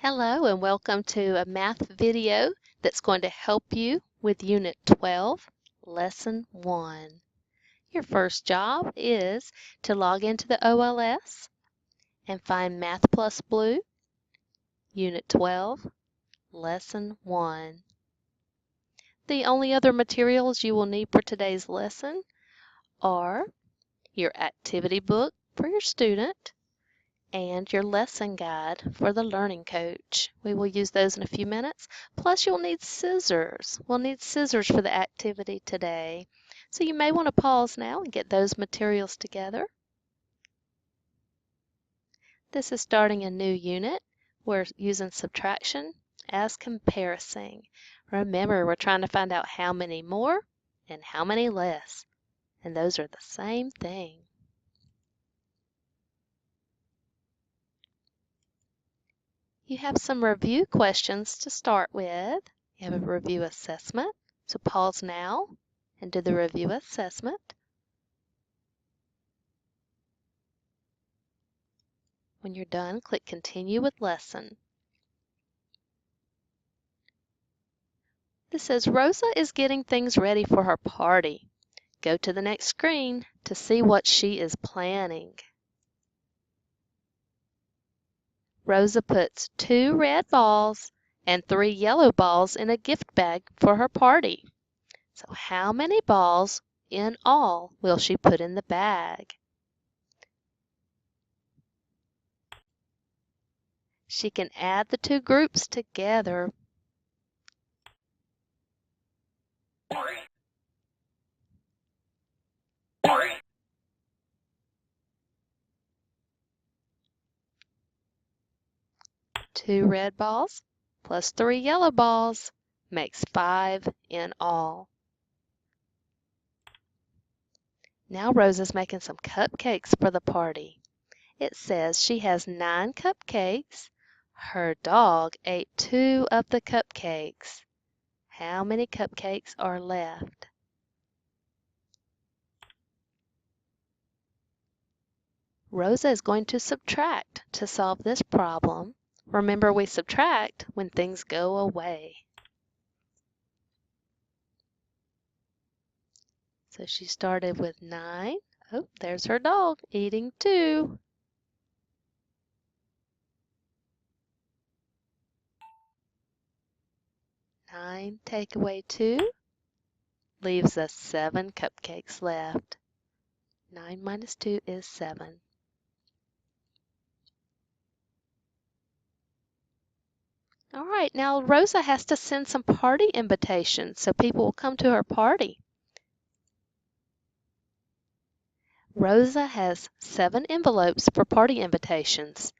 Hello and welcome to a math video that's going to help you with Unit 12, Lesson 1. Your first job is to log into the OLS and find Math Plus Blue, Unit 12, Lesson 1. The only other materials you will need for today's lesson are your activity book for your student, and your lesson guide for the learning coach. We will use those in a few minutes. Plus you'll need scissors. We'll need scissors for the activity today. So you may want to pause now and get those materials together. This is starting a new unit. We're using subtraction as comparison. Remember, we're trying to find out how many more and how many less. And those are the same thing. You have some review questions to start with. You have a review assessment, so pause now and do the review assessment. When you're done, click Continue with Lesson. This says Rosa is getting things ready for her party. Go to the next screen to see what she is planning. Rosa puts 2 red balls and 3 yellow balls in a gift bag for her party. So how many balls in all will she put in the bag? She can add the 2 groups together. Two red balls plus 3 yellow balls makes 5 in all. Now Rosa's making some cupcakes for the party. It says she has 9 cupcakes. Her dog ate 2 of the cupcakes. How many cupcakes are left? Rosa is going to subtract to solve this problem. Remember, we subtract when things go away. So she started with 9. Oh, there's her dog eating 2. 9 take away 2 leaves us 7 cupcakes left. 9 minus 2 is 7. All right, now Rosa has to send some party invitations so people will come to her party. Rosa has 7 envelopes for party invitations,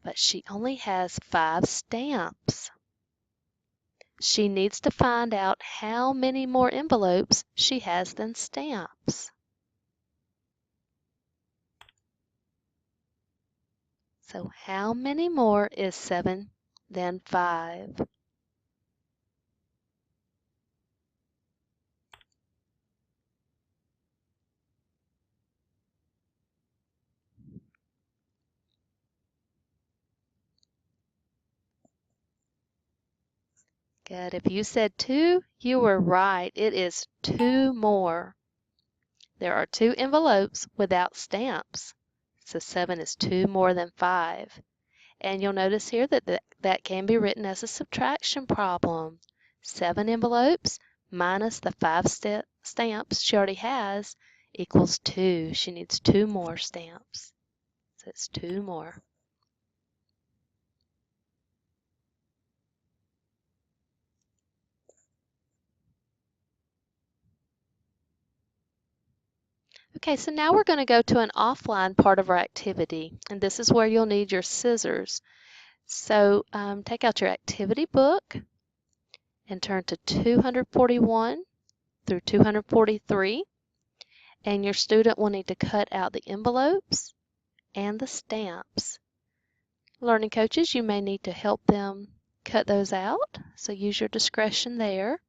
but she only has 5 stamps. She needs to find out how many more envelopes she has than stamps. So how many more is 7 than 5? Good. If you said 2, you were right. It is 2 more. There are 2 envelopes without stamps. So 7 is 2 more than 5. And you'll notice here that that can be written as a subtraction problem. 7 envelopes minus the 5 stamps she already has equals 2. She needs 2 more stamps. So it's 2 more. Okay, so now we're going to go to an offline part of our activity, and this is where you'll need your scissors. So take out your activity book and turn to 241 through 243, and your student will need to cut out the envelopes and the stamps. Learning coaches, you may need to help them cut those out, so use your discretion there.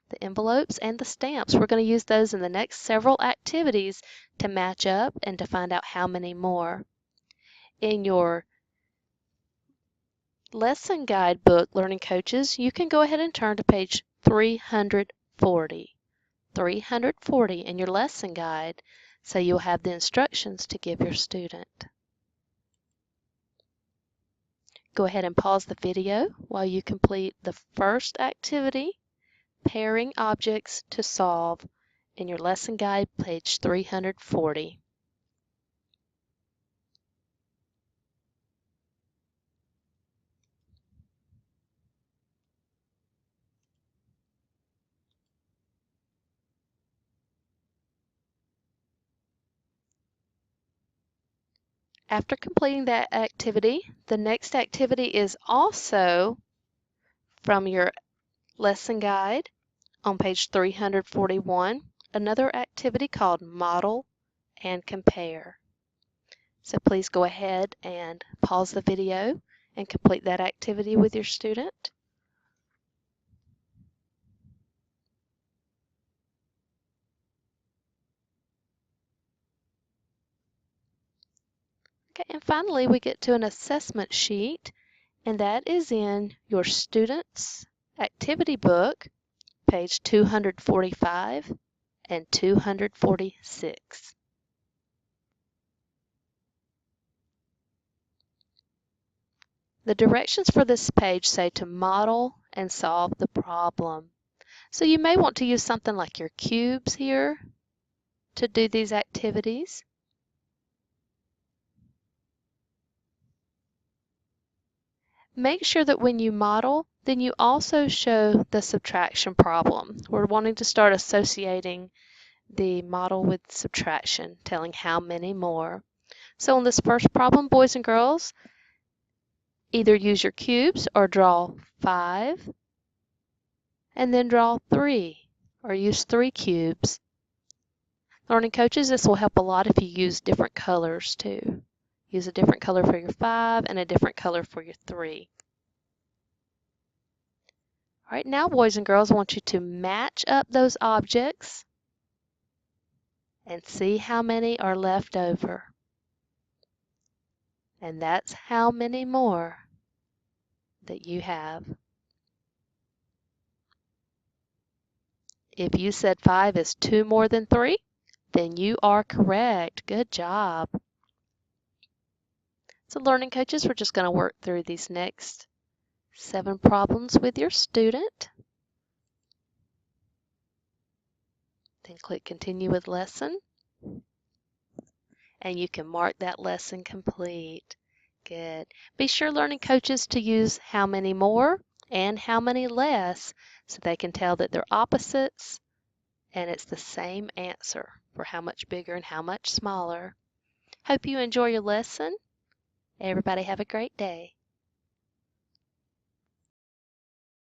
The envelopes and the stamps, we're going to use those in the next several activities to match up and to find out how many more. In your lesson guide book, Learning Coaches, you can go ahead and turn to page 340. 340 in your lesson guide, so you'll have the instructions to give your student. Go ahead and pause the video while you complete the first activity, pairing objects to solve, in your lesson guide, page 340. After completing that activity, the next activity is also from your lesson guide on page 341, another activity called Model and Compare. So please go ahead and pause the video and complete that activity with your student. Okay, and finally we get to an assessment sheet, and that is in your student's activity book, page 245 and 246. The directions for this page say to model and solve the problem. So you may want to use something like your cubes here to do these activities. Make sure that when you model, then you also show the subtraction problem. We're wanting to start associating the model with subtraction, telling how many more. So on this first problem, boys and girls, either use your cubes or draw 5 and then draw 3 or use 3 cubes. Learning Coaches, this will help a lot if you use different colors too. Use a different color for your 5 and a different color for your 3. All right, now boys and girls, I want you to match up those objects and see how many are left over. And that's how many more that you have. If you said 5 is 2 more than 3, then you are correct. Good job. So Learning Coaches, we're just going to work through these next 7 problems with your student. Then click Continue with Lesson. And you can mark that lesson complete. Good. Be sure, Learning Coaches, to use how many more and how many less so they can tell that they're opposites and it's the same answer for how much bigger and how much smaller. Hope you enjoy your lesson. Everybody have a great day.